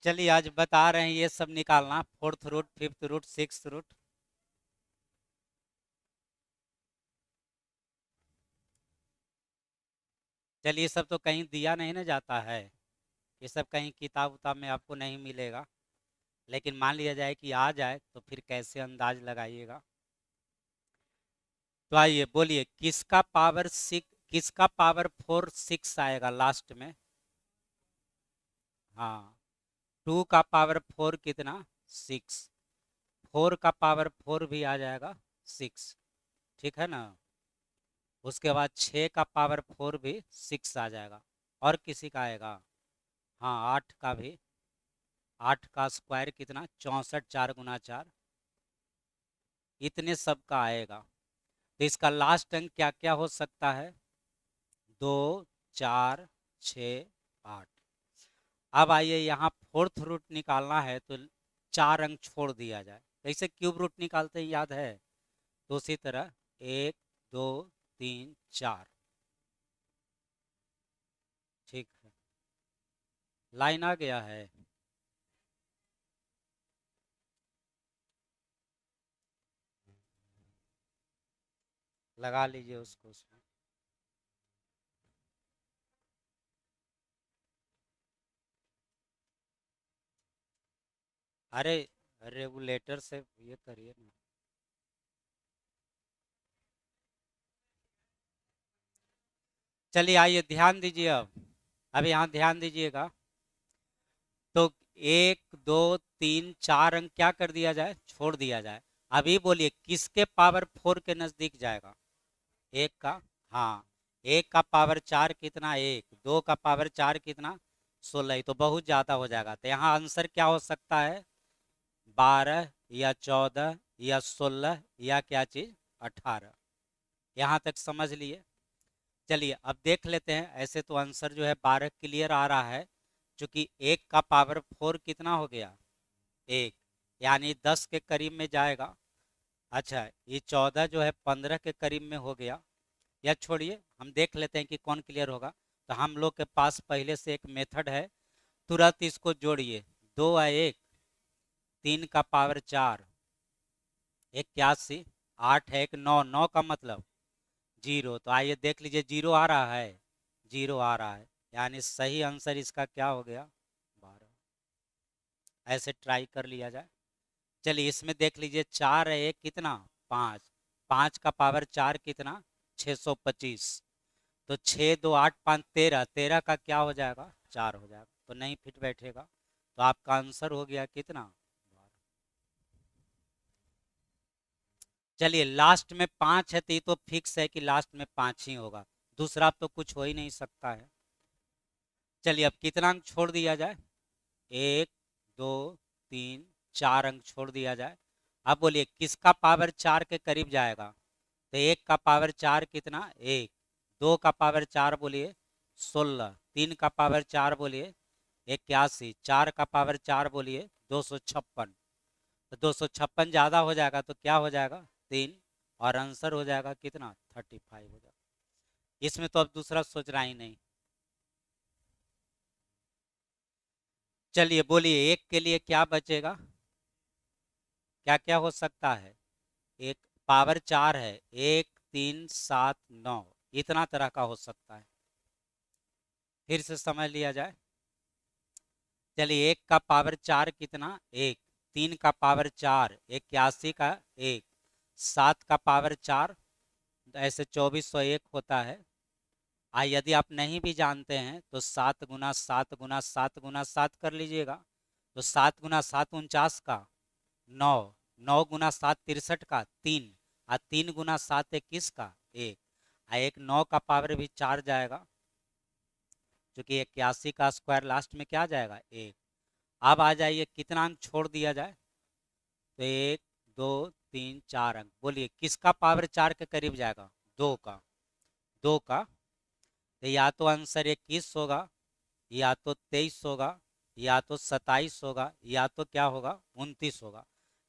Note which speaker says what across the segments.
Speaker 1: चलिए आज बता रहे हैं ये सब निकालना। Fourth root, fifth root, six root. चलिए ये सब तो कहीं दिया नहीं ना जाता है। ये सब कहीं किताब उताब में आपको नहीं मिलेगा। लेकिन मान लिया जाए कि आ जाए तो फिर कैसे अंदाज लगाइएगा। तो आइए बोलिए, किसका पावर सिक्स, किसका पावर फोर सिक्स आएगा लास्ट में। हाँ, टू का पावर फोर कितना, सिक्स। फोर का पावर फोर भी आ जाएगा, सिक्स। ठीक है ना। उसके बाद छः का पावर फोर भी सिक्स आ जाएगा। और किसी का आएगा। हाँ, आठ का भी। आठ का स्क्वायर कितना, 64, 4 गुना 4। इतने सब का आएगा। तो इसका लास्ट अंक क्या क्या हो सकता है। 2, 4, 6, 8। अब आइए यहाँ फोर्थ रूट निकालना है तो चार अंक छोड़ दिया जाए। कैसे क्यूब रूट निकालते हैं, याद है। तो उसी तरह 1, 2, 3, 4। ठीक है, लाइन आ गया है। लगा लीजिए उसको उसमें। अरे, रेगुलेटर से ये करिए ना। चलिए आइए ध्यान दीजिए अब यहाँ ध्यान दीजिएगा। तो एक, दो, तीन, चार अंक क्या कर दिया जाए, छोड़ दिया जाए। अभी बोलिए किसके पावर फोर के नजदीक जाएगा। एक का। हाँ, एक का पावर चार कितना, एक। दो का पावर चार कितना, 16। ही तो बहुत ज्यादा हो जाएगा। तो यहाँ आंसर क्या हो सकता है, 12 या 14 या 16 या क्या चीज, 18। यहाँ तक समझ लिए। चलिए अब देख लेते हैं। ऐसे तो आंसर जो है 12 क्लियर आ रहा है। क्योंकि एक का पावर फोर कितना हो गया, एक। यानी 10 के करीब में जाएगा। अच्छा, ये 14 जो है 15 के करीब में हो गया। या छोड़िए, हम देख लेते हैं कि कौन क्लियर होगा। तो हम लोग के पास पहले से एक मेथड है। तुरंत इसको जोड़िए। दो है एक, तीन का पावर चार, 81। आठ है एक, नौ। नौ का मतलब जीरो। तो आइए देख लीजिए, जीरो आ रहा है। जीरो आ रहा है। यानी सही आंसर इसका क्या हो गया, 12। ऐसे ट्राई कर लिया जाए। चलिए इसमें देख लीजिए, चार है एक कितना, पाँच। पाँच का पावर चार कितना, 625। तो 6, 2, 8, 5, 13। 13 का क्या हो जाएगा, चार हो जाएगा। तो नहीं फिट बैठेगा। तो आपका आंसर हो गया कितना, 12। चलिए लास्ट में पाँच है तो ये तो फिक्स है कि लास्ट में पाँच ही होगा। दूसरा तो कुछ हो ही नहीं सकता है। चलिए अब कितना अंक छोड़ दिया जाए, एक, दो, तीन, चार अंक छोड़ दिया जाए। अब बोलिए किसका पावर चार के करीब जाएगा। तो एक का पावर चार कितना, एक। दो का पावर चार बोलिए, 16। तीन का पावर चार बोलिए, 81। चार का पावर चार बोलिए, 256। तो 256 ज़्यादा हो जाएगा तो क्या हो जाएगा, तीन। और आंसर हो जाएगा कितना, 35 हो जाएगा। इसमें तो अब दूसरा सोच रहा ही नहीं। चलिए बोलिए, एक के लिए क्या बचेगा, क्या क्या हो सकता है। एक, पावर चार है, 1, 3, 7, 9। इतना तरह का हो सकता है। फिर से समझ लिया जाए। चलिए एक का पावर चार कितना, एक। तीन का पावर चार, 81 का एक। सात का पावर चार, ऐसे 2401 होता है। यदि आप नहीं भी जानते हैं तो 7 गुना 7 गुना 7 गुना 7 कर लीजिएगा। तो 7 गुना 7 49 का, 9। 9 गुना 7 63 का, तीन। 3 गुना 7 21 का, एक। एक नौ का पावर भी चार जाएगा। क्योंकि 81 का स्क्वायर लास्ट में क्या जाएगा, एक। अब आ जाइए कितना अंक छोड़ दिया जाए। तो एक, दो, तीन, चार अंक। बोलिए किसका पावर चार के करीब जाएगा, दो का। दो का। तो या तो आंसर 21 होगा, या तो 23 होगा, या तो 27 होगा, या तो क्या होगा, 29 होगा।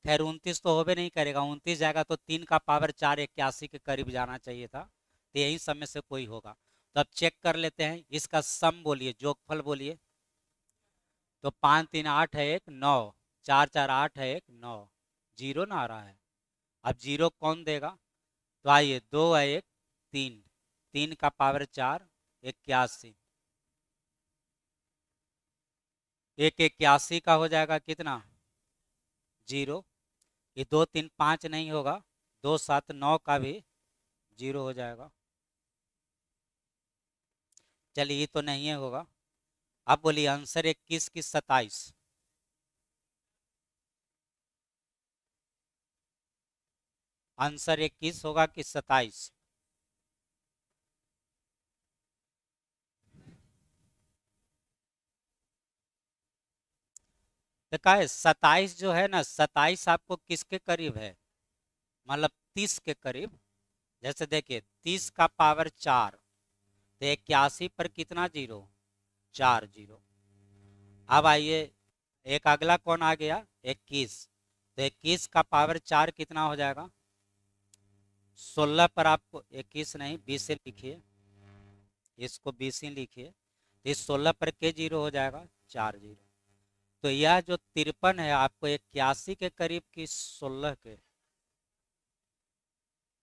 Speaker 1: खैर 29 तो होबे नहीं करेगा। 29 जाएगा तो तीन का पावर चार, 81 के करीब जाना चाहिए था। तो यही सब में से कोई होगा। तो अब चेक कर लेते हैं। इसका सम बोलिए, जोगफल बोलिए। तो 5 3 8 है एक 9, 4 4 8 है एक 9, जीरो ना आ रहा है। अब जीरो कौन देगा? तो आइए, दो है एक, तीन, तीन का पावर 4, 81। एक 81 का हो जाएगा कितना? जीरो। ये 2 3 5 नहीं होगा, 2 7 9 का भी जीरो हो जाएगा। चलिए, ये तो नहीं है होगा। अब बोलिए आंसर 21 की 27। आंसर 21 होगा कि 27? देखा है, 27 जो है ना, 27 आपको किसके करीब है? मतलब 30 के करीब। जैसे देखिए, 30 का पावर 4, तो 81 पर कितना जीरो? 4 जीरो। अब आइए, एक अगला कौन आ गया? 21। तो 21 का पावर 4 कितना हो जाएगा? 16 पर आपको 21 नहीं, 20 से लिखिए, इसको 20 ही लिखिए। तो इस 16 पर के जीरो हो जाएगा? 4 जीरो। तो यह जो 53 है आपको 81 के करीब की 16 के?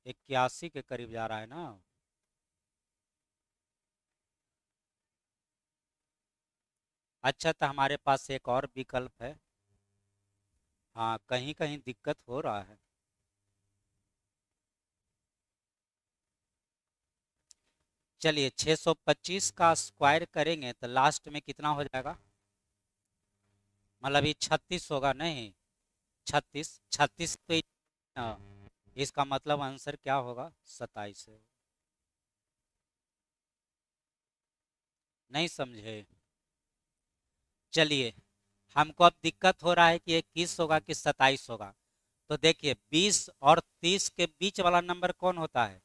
Speaker 1: 81 के करीब जा रहा है ना। अच्छा, तो हमारे पास एक और विकल्प है। हाँ, कहीं कहीं दिक्कत हो रहा है। चलिए, 625 का स्क्वायर करेंगे तो लास्ट में कितना हो जाएगा? मतलब ये 36 होगा नहीं? 36, 36 तो इसका मतलब आंसर क्या होगा? 27 है। नहीं समझे? चलिए, हमको अब दिक्कत हो रहा है कि 21 होगा कि 27 होगा। तो देखिए, 20 और 30 के बीच वाला नंबर कौन होता है?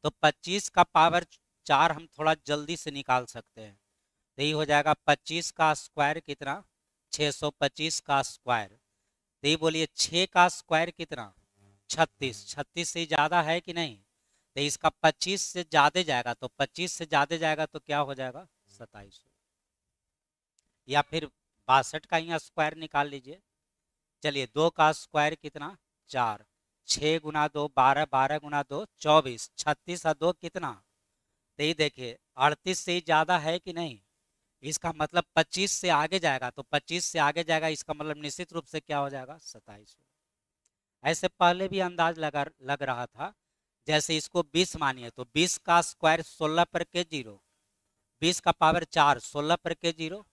Speaker 1: तो 25 का पावर 4 हम थोड़ा जल्दी से निकाल सकते हैं। तो ये हो जाएगा 25 का स्क्वायर कितना? 625 का स्क्वायर। तो ये बोलिए 6 का स्क्वायर कितना? 36। 36 से ज्यादा है कि नहीं? तो इसका 25 से ज्यादा जाएगा, तो 25 से ज्यादा जाएगा तो क्या हो जाएगा? 27। या फिर 62 का यहाँ स्क्वायर निकाल लीजिए। चलिए, 2 का स्क्वायर कितना? 4। 6 गुना 2 12, 12 गुना 2 24, 36 और 2 कितना? तो ये देखिए, 38 से ही ज्यादा है कि नहीं? इसका मतलब 25 से आगे जाएगा, तो 25 से आगे जाएगा, इसका मतलब निश्चित रूप से क्या हो जाएगा? 27। ऐसे पहले भी अंदाज लग रहा था। जैसे इसको 20 मानिए, तो 20 का स्क्वायर 16 पर के जीरो, 20 का पावर 4 16 पर के जीरो।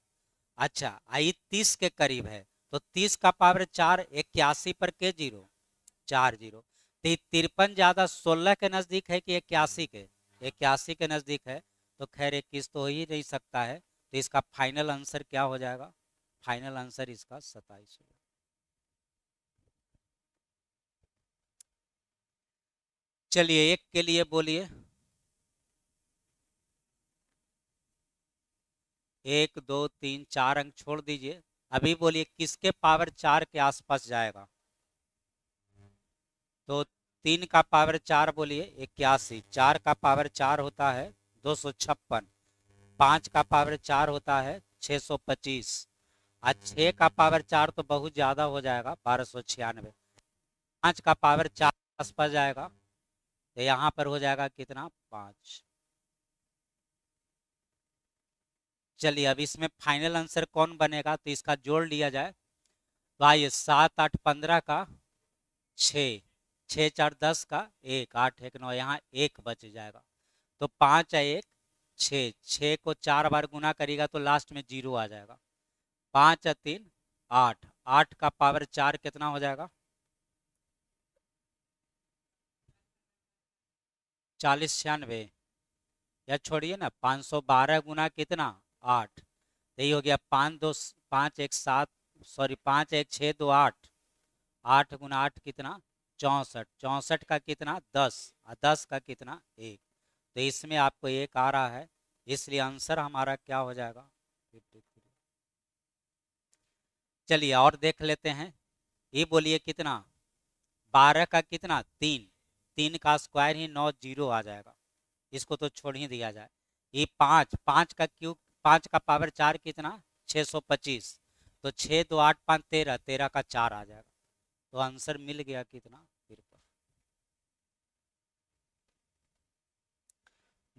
Speaker 1: अच्छा, आई 30 के करीब है, तो 30 का पावर 4 81 पर के जीरो, 4 जीरो। तो 53 ज्यादा 16 के नजदीक है कि 81 के? 81 के नजदीक है। तो खैर 21 तो हो ही नहीं सकता है। तो इसका फाइनल आंसर क्या हो जाएगा? फाइनल आंसर इसका 27 होगा। चलिए, एक के लिए बोलिए। 1 2 3 4 अंक छोड़ दीजिए। अभी बोलिए किसके पावर 4 के आसपास जाएगा? तो 3 का पावर 4 बोलिए 81, 4 का पावर 4 होता है 256, 5 का पावर 4 होता है 625, और 6 का पावर 4 तो बहुत ज्यादा हो जाएगा 1296। 5 का पावर 4 आसपास जाएगा, तो यहाँ पर हो जाएगा कितना? 5। चलिए, अब इसमें फाइनल आंसर कौन बनेगा? तो इसका जोड़ लिया जाए। तो आइए, 7 8 15 का 6, 6 4 10 का 1, 8 1 9, यहाँ एक बच जाएगा। तो 5 है एक, 6, 6 को 4 बार गुना करेगा तो लास्ट में जीरो आ जाएगा। 5 3 8, 8 का पावर 4 कितना हो जाएगा? 40 96। या छोड़िए ना, 512 गुना कितना? 8। यही हो गया 5 1 7, सॉरी 5 1 6 2 8, 8 गुना 8 कितना? 64, 64 का कितना? 10, और 10 का कितना? 1। तो इसमें आपको एक आ रहा है, इसलिए आंसर हमारा क्या हो जाएगा? 53। चलिए और देख लेते हैं। ये बोलिए कितना? 12 का कितना? 3, 3 का स्क्वायर ही 9 जीरो आ जाएगा, इसको तो छोड़ ही दिया जाए। ये 5, 5 का क्यूब, 5 का पावर 4 कितना? 625, तो 6 2 8 5 13, 13 का 4 आ जाएगा। तो आंसर मिल गया कितना, तिरपन।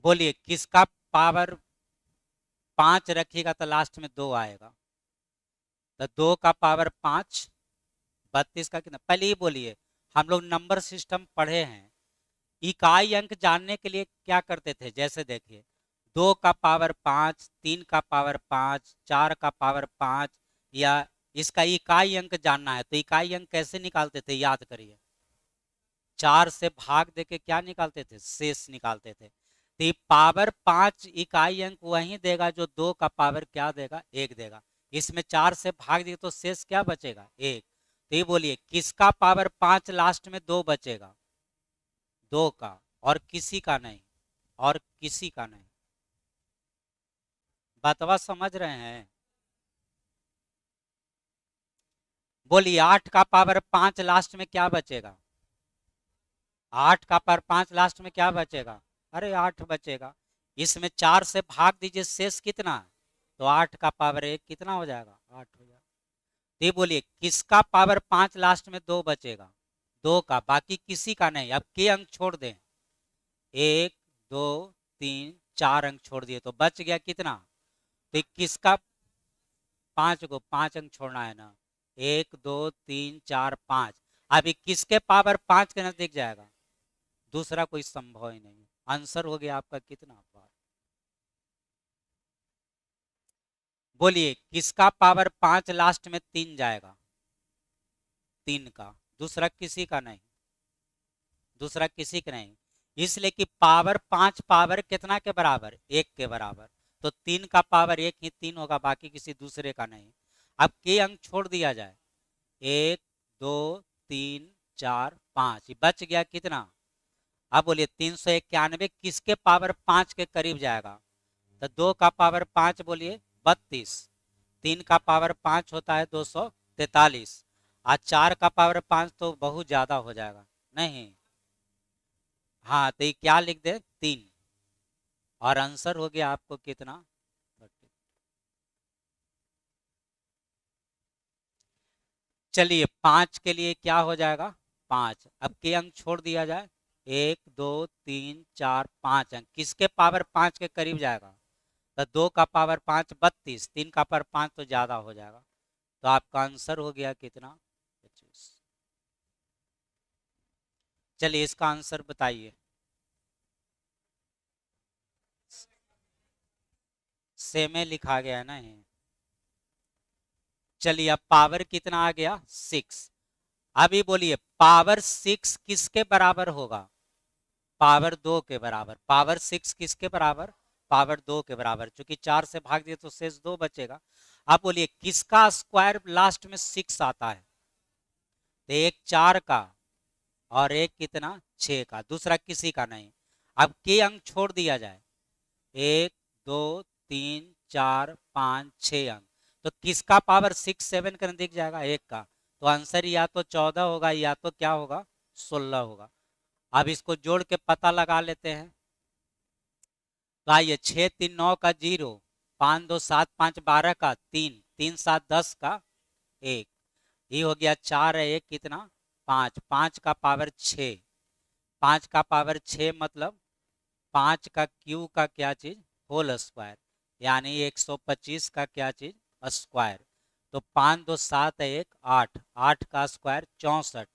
Speaker 1: बोलिए किसका पावर 5 रखिएगा तो लास्ट में 2 आएगा, तो 2 का पावर 5, 32 का कितना, पहले ही बोलिए। हम लोग नंबर सिस्टम पढ़े हैं, इकाई अंक जानने के लिए क्या करते थे, जैसे देखिए 2 का पावर 5, 3 का पावर 5, 4 का पावर 5, या इसका इकाई अंक जानना है तो इकाई अंक कैसे निकालते थे, याद करिए। 4 से भाग देके क्या निकालते थे, शेष निकालते थे। तो ये पावर 5 इकाई अंक वही देगा जो 2 का पावर क्या देगा, 1 देगा। इसमें 4 से भाग दिए तो शेष क्या बचेगा, 1। तो ये बोलिए किसका पावर 5 लास्ट में 2 बचेगा, 2 का, और किसी का नहीं, और किसी का नहीं। बातवा समझ रहे हैं। बोलिए 8 का पावर 5 लास्ट में क्या बचेगा, 8 का पावर 5 लास्ट में क्या बचेगा, अरे 8 बचेगा। इसमें 4 से भाग दीजिए, शेष कितना है, तो 8 का पावर 1 कितना हो जाएगा, 8 हो जाएगा। तो ये बोलिए किसका पावर 5 लास्ट में 2 बचेगा, 2 का, बाकी किसी का नहीं। अब के अंक छोड़ दें, 1 2 3 4 अंक छोड़ दिए तो बच गया कितना, तो किसका, 5 को 5 अंक छोड़ना है ना, 1 2 3 4 5। अभी किसके पावर 5 के नजदीक जाएगा, दूसरा कोई संभव ही नहीं। आंसर हो गया आपका कितना, 5। बोलिए किसका पावर 5 लास्ट में 3 जाएगा, 3 का, दूसरा किसी का नहीं, दूसरा किसी का नहीं। इसलिए कि पावर 5 पावर कितना के बराबर, 1 के बराबर, तो 3 का पावर 1 ही 3 होगा, बाकी किसी दूसरे का नहीं। अब के अंक छोड़ दिया जाए, 1 2 3 4 5, बच गया कितना। अब बोलिए 391 किसके पावर 5 के करीब जाएगा, तो 2 का पावर 5 बोलिए 32, 3 का पावर 5 होता है 243, आज 4 का पावर 5 तो बहुत ज्यादा हो जाएगा, नहीं। हाँ तो ये क्या लिख दे, 3, और आंसर हो गया आपको कितना, 30। चलिए 5 के लिए क्या हो जाएगा, 5। अब के अंक छोड़ दिया जाए, 1 2 3 4 5 अंक किसके पावर 5 के करीब जाएगा, तो 2 का पावर 5 32, 3 का पावर 5 तो ज्यादा हो जाएगा। तो आपका आंसर हो गया कितना, 25। चलिए इसका आंसर बताइए। सेम में लिखा गया है ना ये। चलिए अब पावर कितना आ गया, 6। अभी बोलिए पावर 6 किसके बराबर होगा, पावर 2 के बराबर। पावर 6 किसके बराबर, पावर 2 के बराबर, क्योंकि 4 से भाग दिए तो शेष 2 बचेगा। अब बोलिए किसका स्क्वायर लास्ट में 6 आता है, तो एक 4 का, और एक कितना, 6 का, दूसरा किसी का नहीं। अब के अंक छोड़ दिया जाए, 1 2 3 4 5 6 अंक, तो किसका पावर 6 7 का नजदीक जाएगा, 1 का। तो आंसर या तो 14 होगा या तो क्या होगा, 16 होगा। अब इसको जोड़ के पता लगा लेते हैं। तो आइए 6 3 9 का 0, 5 2 7 5 12 का 3, 3 7 10 का 1, ये हो गया 4 है 1 कितना, 5, 5 का पावर 6, 5 का पावर 6 मतलब 5 का क्यू का क्या चीज, होल स्क्वायर, यानी 125 का क्या चीज, स्क्वायर। तो 5 2 7 है 1 8, 8 का स्क्वायर 64,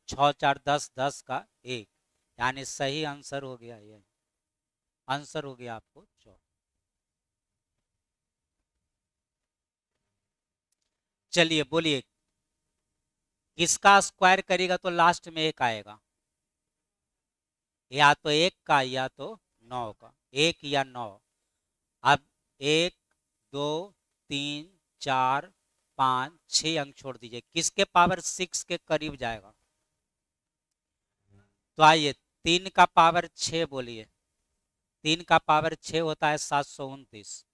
Speaker 1: 6 4 10, 10 का 1, यानी सही आंसर हो गया ये। आंसर हो गया आपको 4। चलिए बोलिए किसका स्क्वायर करेगा तो लास्ट में 1 आएगा, या तो 1 का या तो 9 का, 1 या 9। अब 1 2 3 4 5 6 अंक छोड़ दीजिए, किसके पावर 6 के करीब जाएगा, तो आइए 3 का पावर 6 बोलिए, 3 का पावर 6 होता है 729।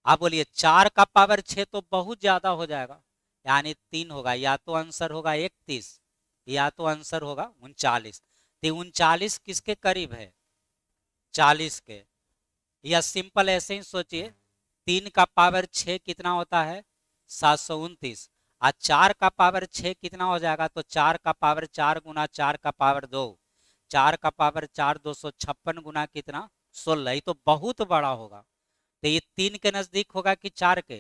Speaker 1: आप बोलिए 4 का पावर 6 तो बहुत ज्यादा हो जाएगा, यानी 3 होगा, या तो आंसर होगा 31 या तो आंसर होगा 39। तो 39 किसके करीब है, 40 के। या सिंपल ऐसे ही सोचिए, 3 का पावर 6 कितना होता है 729। आज 4 का पावर 6 कितना हो जाएगा, तो 4 का पावर 4 गुना 4 का पावर 2, 4 का पावर 4 256 गुना कितना 16, ये तो बहुत बड़ा होगा। तो ये 3 के नजदीक होगा कि 4 के,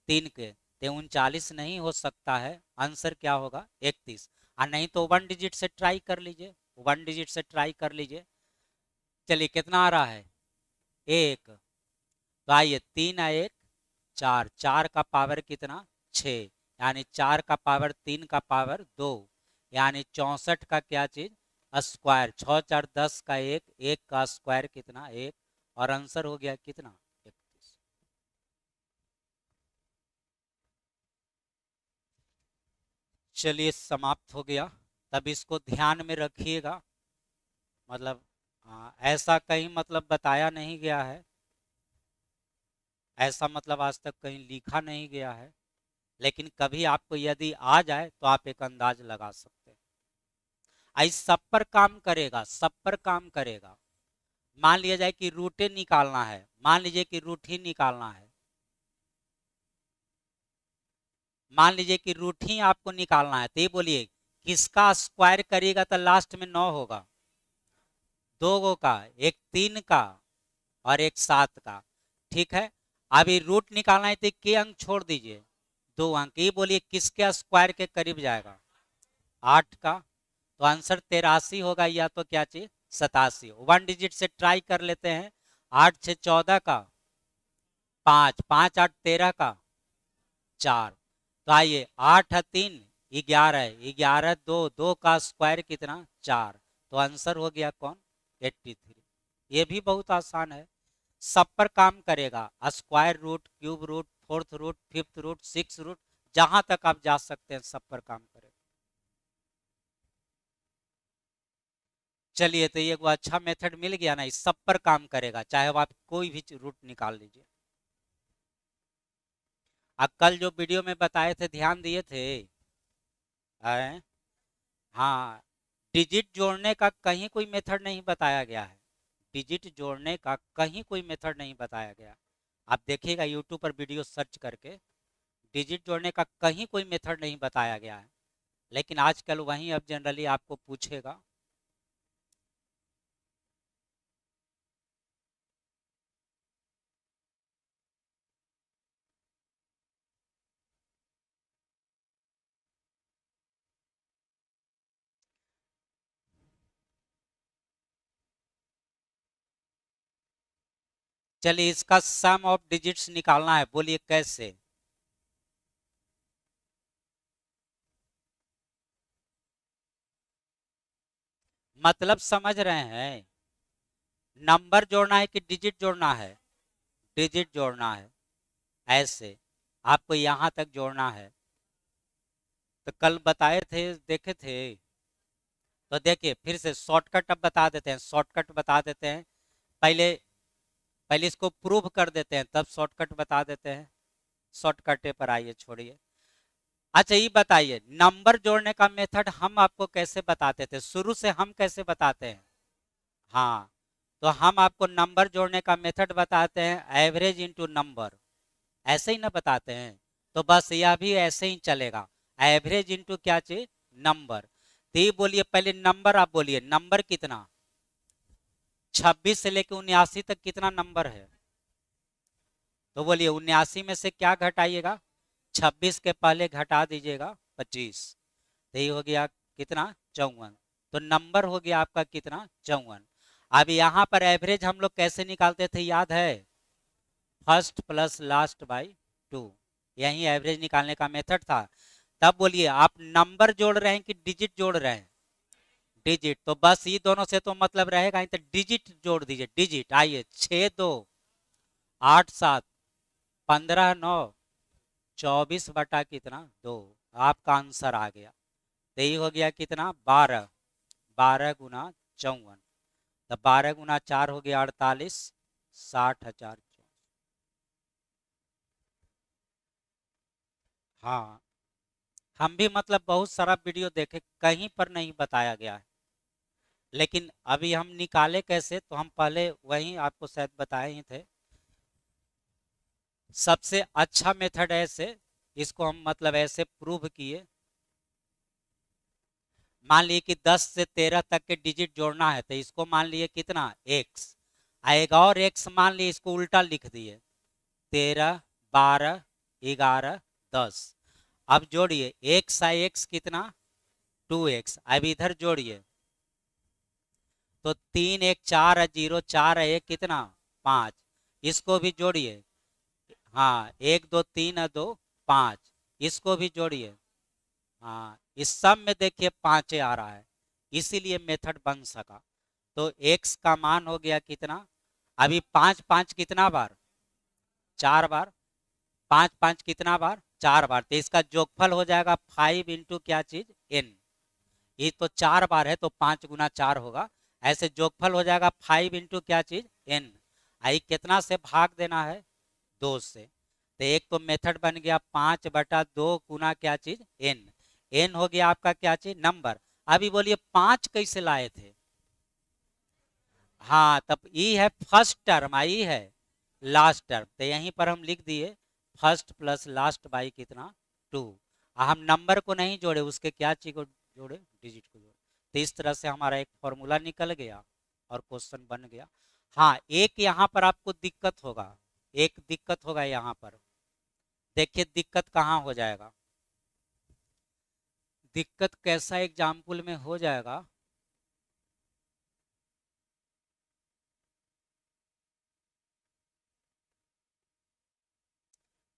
Speaker 1: 3 के, तो 39 नहीं हो सकता है। आंसर क्या होगा 31। और नहीं तो 1 डिजिट से ट्राई कर लीजिए, 1 डिजिट से ट्राई कर लीजिए। चलिए कितना आ रहा है 1, तो आइए 3 1 4, 4 का पावर कितना 6, यानी 4 का पावर 3 का पावर 2, यानी 64 का क्या चीज स्क्वायर, 6 4 10 का 1, 1 का स्क्वायर कितना 1, और आंसर हो गया कितना 31। चलिए समाप्त हो गया। तब इसको ध्यान में रखिएगा, मतलब ऐसा कहीं मतलब बताया नहीं गया है, ऐसा मतलब आज तक कहीं लिखा नहीं गया है, लेकिन कभी आपको यदि आ जाए तो आप एक अंदाज लगा सकते हैं। आई सब पर काम करेगा, सब पर काम करेगा। मान लिया जाए कि रूटे निकालना है, मान लीजिए कि रूट ही निकालना है, मान लीजिए कि रूट ही आपको निकालना है, तो ये बोलिए किसका स्क्वायर करिएगा तो लास्ट में 9 होगा, 2 गो का, एक 3 का और एक 7 का। ठीक है, अभी रूट निकालना है तो के अंक छोड़ दीजिए, 2 अंक। ये बोलिए किसके स्क्वायर के करीब जाएगा 8 का, तो आंसर 83 होगा, या तो क्या चाहिए 87। 1 डिजिट से ट्राई कर लेते हैं, 8 6 14 का 5, 5 8 13 का 4, तो आइए 8 है 3 11, 11 2, 2 का स्क्वायर कितना 4, तो आंसर हो गया कौन 83। ये भी बहुत आसान है, सब पर काम करेगा, square root, cube root, fourth root, fifth root, six root, जहां तक आप जा सकते हैं सब पर काम करेगा। चलिए, तो ये वो अच्छा मेथड मिल गया ना, इस सब पर काम करेगा, चाहे वो आप कोई भी रूट निकाल लीजिए। आप कल जो वीडियो में बताए थे ध्यान दिए थे? आए? हाँ, डिजिट जोड़ने का कहीं कोई मेथड नहीं बताया गया है, डिजिट जोड़ने का कहीं कोई मेथड नहीं बताया गया। आप देखिएगा यूट्यूब पर वीडियो सर्च करके, डिजिट जोड़ने का कहीं कोई मेथड नहीं बताया गया है, लेकिन आजकल वहीं अब जनरली आपको पूछेगा। चलिए इसका सम ऑफ डिजिट्स निकालना है, बोलिए कैसे। मतलब समझ रहे हैं, नंबर जोड़ना है कि डिजिट जोड़ना है, डिजिट जोड़ना है, ऐसे आपको यहां तक जोड़ना है। तो कल बताए थे, देखे थे, तो देखिए फिर से शॉर्टकट अब बता देते हैं, शॉर्टकट बता देते हैं। पहले पहले इसको प्रूव कर देते हैं, तब शॉर्टकट बता देते हैं। शॉर्टकटे पर आइए, छोड़िए। अच्छा ये बताइए, नंबर जोड़ने का मेथड हम आपको कैसे बताते थे, शुरू से हम कैसे बताते हैं? हाँ, तो हम आपको नंबर जोड़ने का मेथड बताते हैं एवरेज इंटू नंबर, ऐसे ही ना बताते हैं। तो बस यह भी ऐसे ही चलेगा, एवरेज इंटू क्या चाहिए नंबर। तो ये बोलिए पहले नंबर, आप बोलिए नंबर कितना, 26 से लेकर 79 तक कितना नंबर है, तो बोलिए 79 में से क्या घटाइएगा, 26 के पहले घटा दीजिएगा 25, तो ये हो गया कितना 54। तो नंबर हो गया आपका कितना 54। अब यहाँ पर एवरेज हम लोग कैसे निकालते थे याद है, फर्स्ट प्लस लास्ट बाई 2, यही एवरेज निकालने का मेथड था। तब बोलिए आप नंबर जोड़ रहे हैं कि डिजिट जोड़ रहे हैं, डिजिट, तो बस ये दोनों से तो मतलब रहेगा ही, तो डिजिट जोड़ दीजिए, डिजिट। आइए 6 2 8 7 15 9 24 बटा कितना 2, आपका आंसर आ गया। तो ये हो गया कितना 12, 12 गुना 54, तो 12 गुना 4 हो गया 48, 60,000। हाँ, हम भी मतलब बहुत सारा वीडियो देखे, कहीं पर नहीं बताया गया है, लेकिन अभी हम निकाले कैसे, तो हम पहले वहीं आपको शायद बताए ही थे। सबसे अच्छा मेथड है ऐसे, इसको हम मतलब ऐसे प्रूव किए। मान लिए कि 10 से 13 तक के डिजिट जोड़ना है, तो इसको मान लिए कितना x आएगा, और x मान लिए इसको उल्टा लिख दिए 13 12 11 10। अब जोड़िए x आई x कितना 2x। अब इधर जोड़िए तो 3 1 4 है 0 4 है 1 कितना 5। इसको भी जोड़िए, हाँ 1 2 3 है 2 5। इसको भी जोड़िए, हाँ इस सब में देखिए 5 आ रहा है, इसीलिए मेथड बन सका। तो x का मान हो गया कितना, अभी 5 5 कितना बार 4 बार, 5 5 कितना बार 4 बार, तो इसका जोगफल हो जाएगा 5 इंटू क्या चीज n। ये तो 4 बार है तो 5 गुना 4 होगा, ऐसे जोगफल हो जाएगा 5 इंटू क्या चीज n। आई कितना से भाग देना है 2 से, तो एक तो मेथड बन गया 5/2 गुना क्या चीज n। n हो गया आपका क्या चीज नंबर। अभी बोलिए 5 कैसे लाए थे, हाँ तब ई है फर्स्ट टर्म, आई है लास्ट टर्म, तो यहीं पर हम लिख दिए फर्स्ट प्लस लास्ट बाई कितना 2। हम नंबर को नहीं जोड़े, उसके क्या चीज को जोड़े डिजिट को जोड़े, तो इस तरह से हमारा एक फॉर्मूला निकल गया और क्वेश्चन बन गया। हाँ एक यहाँ पर आपको दिक्कत होगा, एक दिक्कत होगा यहाँ पर, देखिए दिक्कत कहाँ हो जाएगा, दिक्कत कैसा एग्जाम्पल में हो जाएगा।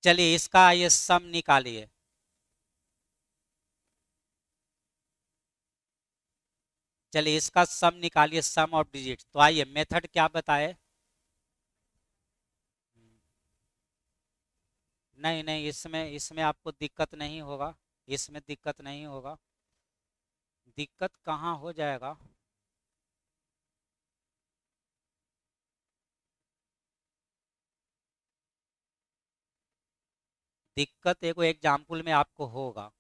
Speaker 1: चलिए इसका ये सम निकालिए, चलिए इसका सम निकालिए, सम ऑफ डिजिट। तो आइए मेथड क्या बताए, नहीं नहीं इसमें इसमें आपको दिक्कत नहीं होगा, इसमें दिक्कत नहीं होगा, दिक्कत कहाँ हो जाएगा। दिक्कत एक एग्जाम्पल में आपको होगा।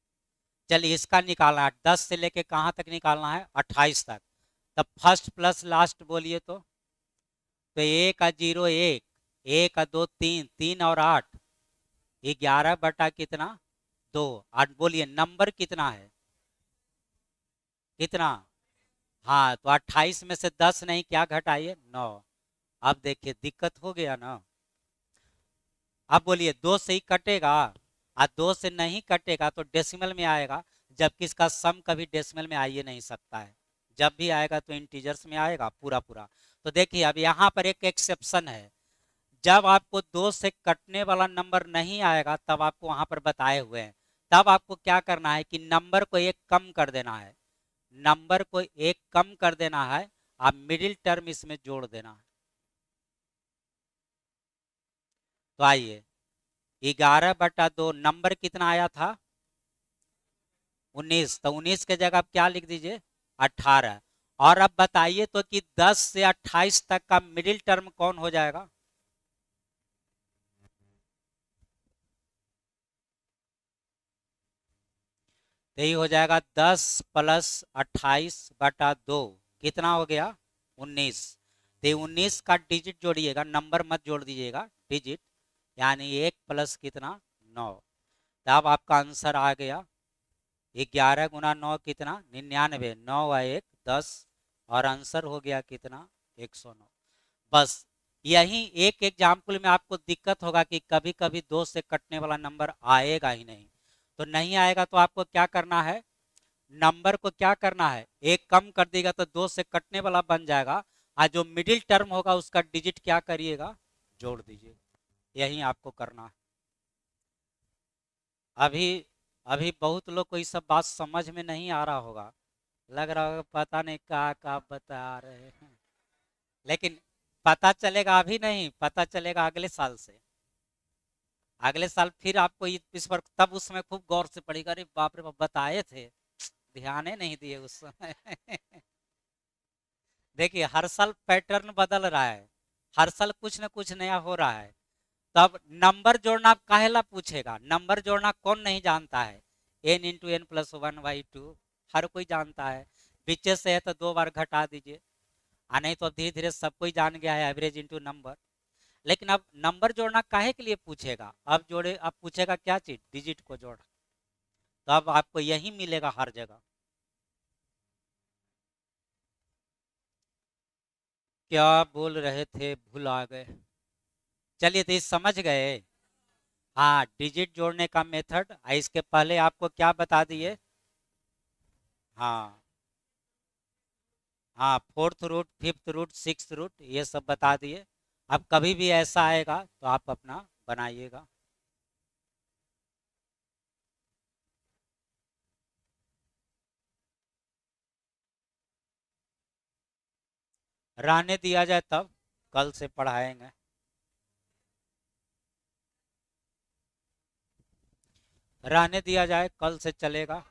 Speaker 1: चलिए इसका निकालना है 10 से लेके कहाँ तक निकालना है 28 तक, तब फर्स्ट प्लस लास्ट बोलिए तो एक का 0 1, एक का 2 3 3 और 8 11 बटा कितना 2। 8 बोलिए नंबर कितना है कितना, हाँ तो 28 में से 10 नहीं क्या घटाइए 9। अब देखिए दिक्कत हो गया ना, अब बोलिए 2 से ही कटेगा, और 2 से नहीं कटेगा तो डेसिमल में आएगा, जबकि इसका सम कभी डेसिमल में आ ही नहीं सकता है, जब भी आएगा तो इंटीजर्स में आएगा पूरा पूरा। तो देखिए अब यहाँ पर एक एक्सेप्शन है, जब आपको 2 से कटने वाला नंबर नहीं आएगा तब आपको वहां पर बताए हुए हैं, तब आपको क्या करना है कि नंबर को एक कम कर देना है, नंबर को एक कम कर देना है, आप मिडिल टर्म इसमें जोड़ देना है। तो आइए 11/2 नंबर कितना आया था 19, तो 19 के जगह आप क्या लिख दीजिए 18। और अब बताइए तो कि 10 से 28 तक का मिडिल टर्म कौन हो जाएगा, तो यही हो जाएगा 10 प्लस 28/2 कितना हो गया 19। तो 19 का डिजिट जोड़िएगा, नंबर मत जोड़ दीजिएगा डिजिट, यानी 1 प्लस कितना 9। तो अब आपका आंसर आ गया 11 गुना 9 कितना 99, 9 1 10, और आंसर हो गया कितना 109। बस यही एक एग्जाम्पल में आपको दिक्कत होगा कि कभी कभी 2 से कटने वाला नंबर आएगा ही नहीं, तो नहीं आएगा तो आपको क्या करना है, नंबर को क्या करना है एक कम कर देगा तो 2 से कटने वाला बन जाएगा, और जो मिडिल टर्म होगा उसका डिजिट क्या करिएगा जोड़ दीजिए, यही आपको करना है। अभी अभी बहुत लोग को ये सब बात समझ में नहीं आ रहा होगा, लग रहा होगा पता नहीं क्या बता रहे हैं, लेकिन पता चलेगा, अभी नहीं पता चलेगा अगले साल से, अगले साल फिर आपको इस पर तब उसमें खूब गौर से पड़ेगा, अरे बाप रे बाप बताए थे, ध्यान ही नहीं दिए उस समय देखिए हर साल पैटर्न बदल रहा है, हर साल कुछ ना कुछ नया हो रहा है। तब नंबर जोड़ना आप काहेला पूछेगा, नंबर जोड़ना कौन नहीं जानता है, n × n+1/2 हर कोई जानता है, पीछे से है तो 2 बार घटा दीजिए, नहीं तो धीरे धीरे सब कोई जान गया है एवरेज इंटू नंबर। लेकिन अब नंबर जोड़ना काहे के लिए पूछेगा, अब जोड़े, अब पूछेगा क्या चीज, डिजिट को जोड़। तो अब आपको यही मिलेगा हर जगह। क्या बोल रहे थे, भूल आ गए। चलिए, तो ये समझ गए। हाँ, डिजिट जोड़ने का मेथड, इसके पहले आपको क्या बता दिए। हाँ हाँ, fourth root, fifth root, six root, ये सब बता दिए। अब कभी भी ऐसा आएगा तो आप अपना बनाइएगा। रहने दिया जाए तब, कल से पढ़ाएंगे। रहने दिया जाए, कल से चलेगा।